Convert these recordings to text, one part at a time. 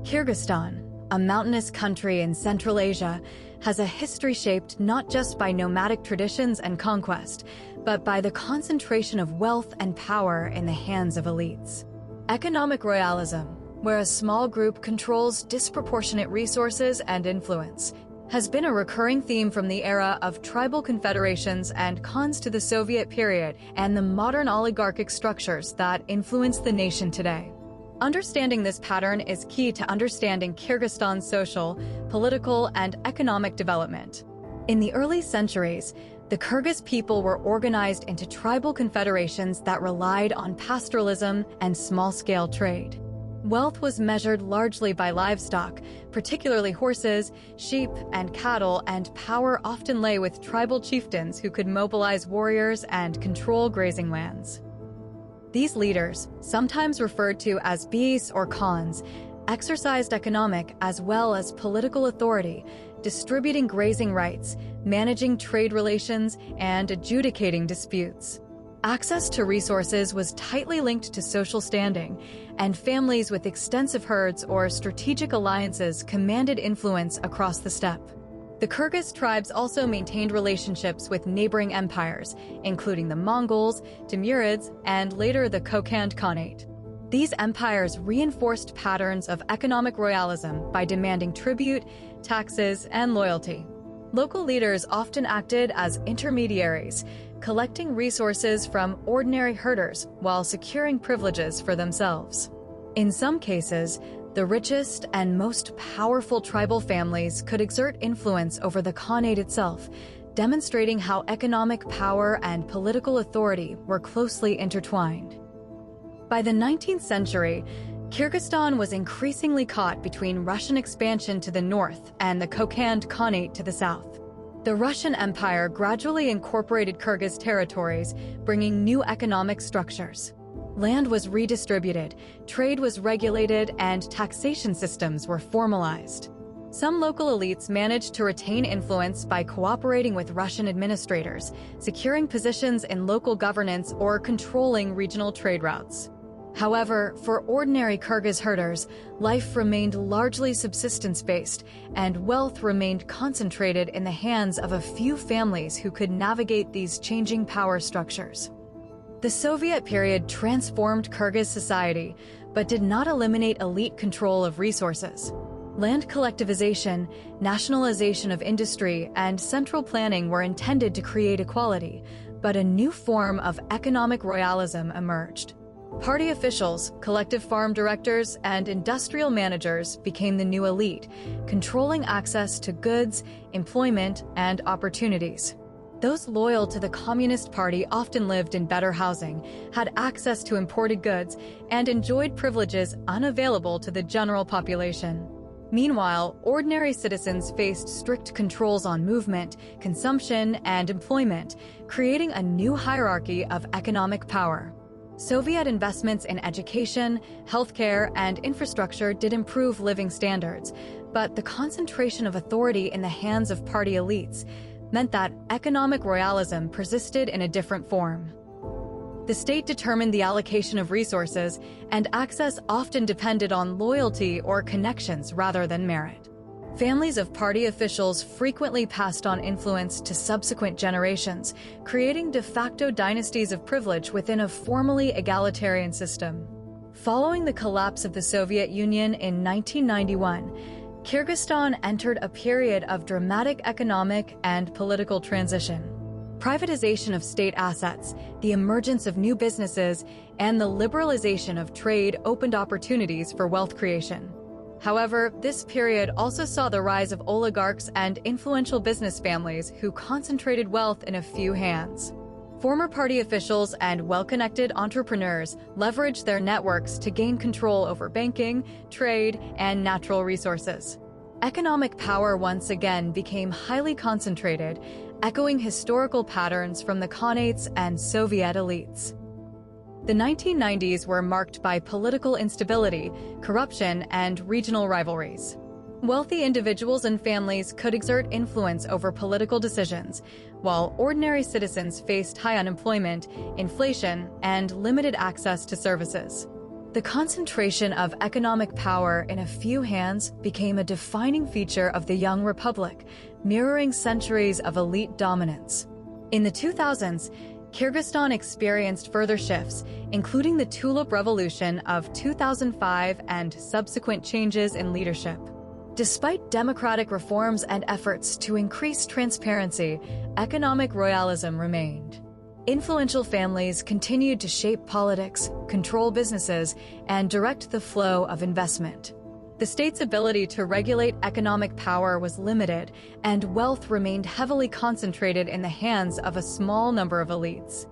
Kyrgyzstan, a mountainous country in Central Asia, has a history shaped not just by nomadic traditions and conquest, but by the concentration of wealth and power in the hands of elites. Economic royalism, where a small group controls disproportionate resources and influence, has been a recurring theme from the era of tribal confederations and Khans to the Soviet period and the modern oligarchic structures that influence the nation today. Understanding this pattern is key to understanding Kyrgyzstan's social, political, and economic development. In the early centuries, the Kyrgyz people were organized into tribal confederations that relied on pastoralism and small-scale trade. Wealth was measured largely by livestock, particularly horses, sheep, and cattle, and power often lay with tribal chieftains who could mobilize warriors and control grazing lands. These leaders, sometimes referred to as beys or khans, exercised economic as well as political authority, distributing grazing rights, managing trade relations, and adjudicating disputes. Access to resources was tightly linked to social standing, and families with extensive herds or strategic alliances commanded influence across the steppe. The Kyrgyz tribes also maintained relationships with neighboring empires, including the Mongols, Timurids, and later the Kokand Khanate. These empires reinforced patterns of economic royalism by demanding tribute, taxes, and loyalty. Local leaders often acted as intermediaries, collecting resources from ordinary herders while securing privileges for themselves. In some cases, the richest and most powerful tribal families could exert influence over the Khanate itself, demonstrating how economic power and political authority were closely intertwined. By the 19th century, Kyrgyzstan was increasingly caught between Russian expansion to the north and the Kokand Khanate to the south. The Russian Empire gradually incorporated Kyrgyz territories, bringing new economic structures. Land was redistributed, trade was regulated, and taxation systems were formalized. Some local elites managed to retain influence by cooperating with Russian administrators, securing positions in local governance, or controlling regional trade routes. However, for ordinary Kyrgyz herders, life remained largely subsistence-based, and wealth remained concentrated in the hands of a few families who could navigate these changing power structures. The Soviet period transformed Kyrgyz society, but did not eliminate elite control of resources. Land collectivization, nationalization of industry, and central planning were intended to create equality, but a new form of economic royalism emerged. Party officials, collective farm directors, and industrial managers became the new elite, controlling access to goods, employment, and opportunities. Those loyal to the Communist Party often lived in better housing, had access to imported goods, and enjoyed privileges unavailable to the general population. Meanwhile, ordinary citizens faced strict controls on movement, consumption, and employment, creating a new hierarchy of economic power. Soviet investments in education, healthcare, and infrastructure did improve living standards, but the concentration of authority in the hands of party elites meant that economic royalism persisted in a different form. The state determined the allocation of resources, and access often depended on loyalty or connections rather than merit. Families of party officials frequently passed on influence to subsequent generations, creating de facto dynasties of privilege within a formally egalitarian system. Following the collapse of the Soviet Union in 1991, Kyrgyzstan entered a period of dramatic economic and political transition. Privatization of state assets, the emergence of new businesses, and the liberalization of trade opened opportunities for wealth creation. However, this period also saw the rise of oligarchs and influential business families who concentrated wealth in a few hands. Former party officials and well-connected entrepreneurs leveraged their networks to gain control over banking, trade, and natural resources. Economic power once again became highly concentrated, echoing historical patterns from the Khanates and Soviet elites. The 1990s were marked by political instability, corruption, and regional rivalries. Wealthy individuals and families could exert influence over political decisions, while ordinary citizens faced high unemployment, inflation, and limited access to services. The concentration of economic power in a few hands became a defining feature of the young republic, mirroring centuries of elite dominance. In the 2000s, Kyrgyzstan experienced further shifts, including the Tulip Revolution of 2005 and subsequent changes in leadership. Despite democratic reforms and efforts to increase transparency, economic royalism remained. Influential families continued to shape politics, control businesses, and direct the flow of investment. The state's ability to regulate economic power was limited, and wealth remained heavily concentrated in the hands of a small number of elites.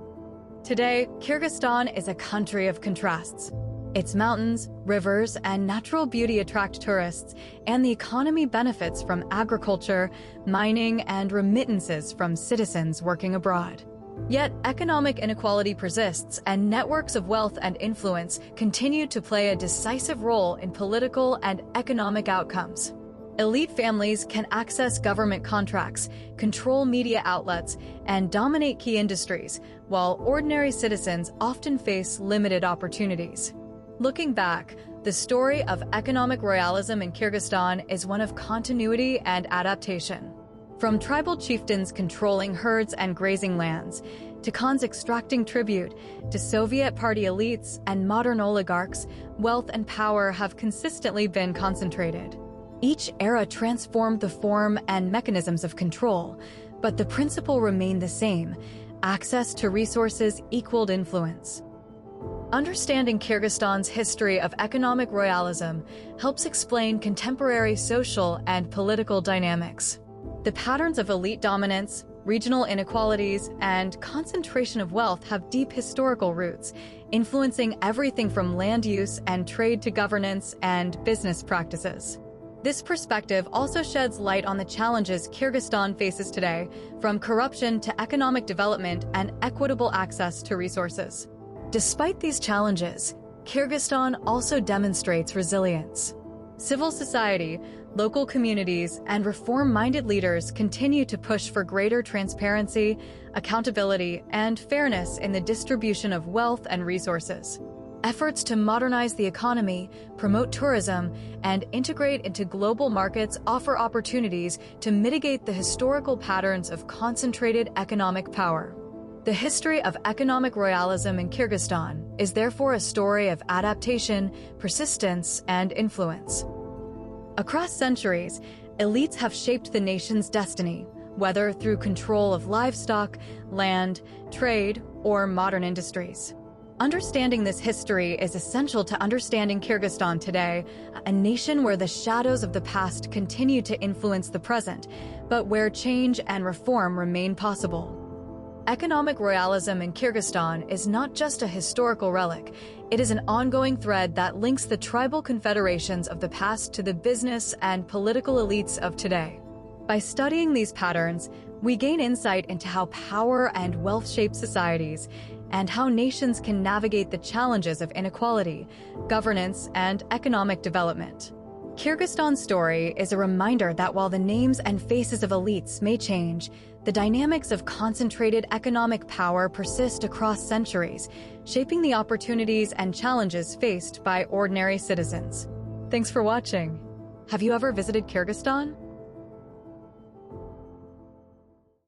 Today, Kyrgyzstan is a country of contrasts. Its mountains, rivers, and natural beauty attract tourists, and the economy benefits from agriculture, mining, and remittances from citizens working abroad. Yet, economic inequality persists, and networks of wealth and influence continue to play a decisive role in political and economic outcomes. Elite families can access government contracts, control media outlets, and dominate key industries, while ordinary citizens often face limited opportunities. Looking back, the story of economic royalism in Kyrgyzstan is one of continuity and adaptation. From tribal chieftains controlling herds and grazing lands, to Khans extracting tribute, to Soviet party elites and modern oligarchs, wealth and power have consistently been concentrated. Each era transformed the form and mechanisms of control, but the principle remained the same: access to resources equaled influence. Understanding Kyrgyzstan's history of economic royalism helps explain contemporary social and political dynamics. The patterns of elite dominance, regional inequalities, and concentration of wealth have deep historical roots, influencing everything from land use and trade to governance and business practices. This perspective also sheds light on the challenges Kyrgyzstan faces today, from corruption to economic development and equitable access to resources. Despite these challenges, Kyrgyzstan also demonstrates resilience. Civil society, local communities, and reform-minded leaders continue to push for greater transparency, accountability, and fairness in the distribution of wealth and resources. Efforts to modernize the economy, promote tourism, and integrate into global markets offer opportunities to mitigate the historical patterns of concentrated economic power. The history of economic royalism in Kyrgyzstan is therefore a story of adaptation, persistence, and influence. Across centuries, elites have shaped the nation's destiny, whether through control of livestock, land, trade, or modern industries. Understanding this history is essential to understanding Kyrgyzstan today, a nation where the shadows of the past continue to influence the present, but where change and reform remain possible. Economic royalism in Kyrgyzstan is not just a historical relic, it is an ongoing thread that links the tribal confederations of the past to the business and political elites of today. By studying these patterns, we gain insight into how power and wealth shape societies, and how nations can navigate the challenges of inequality, governance, and economic development. Kyrgyzstan's story is a reminder that while the names and faces of elites may change, the dynamics of concentrated economic power persist across centuries, shaping the opportunities and challenges faced by ordinary citizens. Thanks for watching. Have you ever visited Kyrgyzstan?